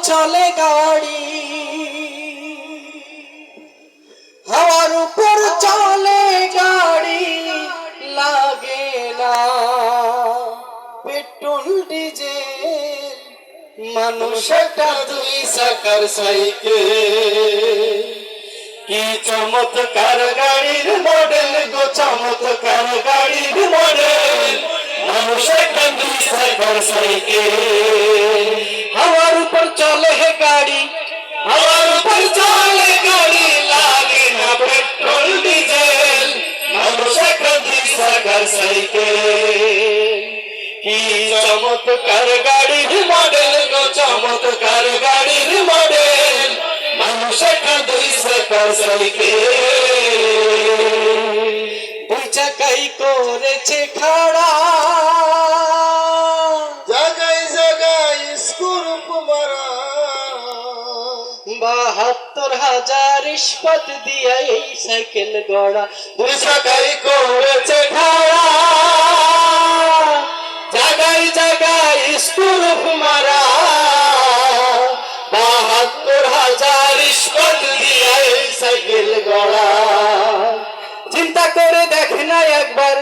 চলে গাড়ি, হাওয়ার উপর চলে গাড়ি, লাগে না পেট্রোল ডিজেল, মানুষ একটা দুই চাকার সাইকেল। কি চমৎকার গাড়ির মডেল গো, চমৎকার গাড়ির মডেল, মানুষ একটা দুই চাকার সাইকেল। হাওয়ার উপর চলে গাড়ি, হাওয়ার উপর চলে গাড়ি, লাগে না পেট্রোল ডিজেল, মানুষ একটা দুই চাকার সাইকেল। কি চমৎকার গাড়ির মডেল গো, চমৎকার গাড়ির মডেল, মানুষ একটা দুই চাকার সাইকেল। দুই চাকাই করেছে খাড়া, জাগায় জাগায় স্ক্রুপ মারা, ৭২,০০০ ইস্পাত দিয়া এই সাইকেল গড়া। দুই চাকাই করেছে খাড়া, জাগায় জাগায় স্ক্রুপ মারা, ৭২,০০০ ইস্পাত দিয়া এই সাইকেল গড়া। চিন্তা করে দেখ না একবার,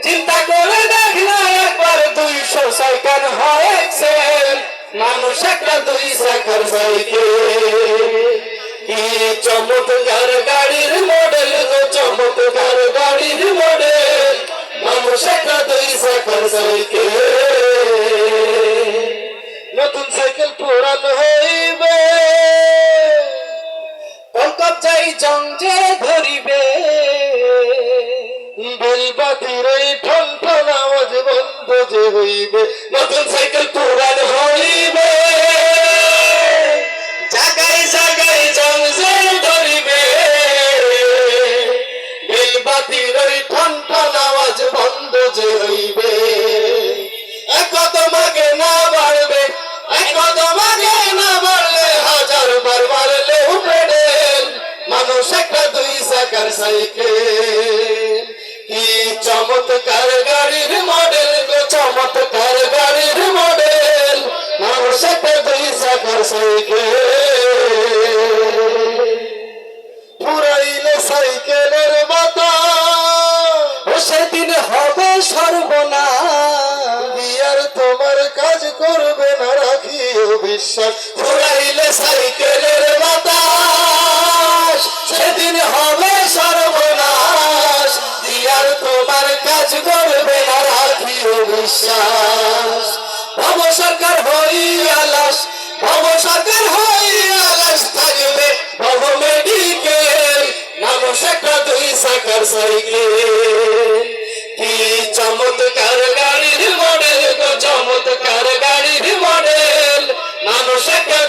চিন্তা করে দেখ না একবার, ২০০ সাইকেল হয় এক্সেল, মানুষ একটা দুই চাকার সাইকেল। কি চমৎকার গাড়ির মডেল গো, চমৎকার গাড়ির মডেল, মানুষ একটা দুই চাকার সাইকেল। নতুন সাইকেল পুরান হইবে, কলকাতায় জঞ্জে ধরিবে, বেলবাতির এই ঠন ঠন আওয়াজ বন্ধ যে হইবে। নতুন সাইকেল পুরান হইবে, জাগায় জাগায় জঞ্জে ধরিবে, বেলবাতির ওই ঠন ঠন আওয়াজ বন্ধ যে হইবে। এক কদম আগে না বাড়বে, এক কদম আগে না বাড়লে, ১০০০ বার বাড়লেও পেডেল, মানুষ একটা দুই চাকার সাইকেল। কি চমৎকার গাড়ির মডেল গো, চমৎকার গাড়ির মডেল, মানুষ একটা দুই চাকার সাইকেল। পুরাইলে সাইকেলের মাথা, ও সেদিন হবে সর্বনাশ, বিয়ার তোমার কাজ করবে না রাখিও বিশ্বাস। পুরাইলে সাইকেলের বাতাস, সেদিন হবে সর্বনাশ, দিয়ার তোমার কাজ করবে না রাখিও বিশ্বাস। ভব সরকার হই আলাস, ভব সরকার হই আলাস, থাকবে ভব মেডিকেল, মানুষ একটা দুই চাকার সাইকেল। কি চমৎকার গাড়ির মডেল গো, চমৎকার গাড়ির মডেল, মানুষ একটা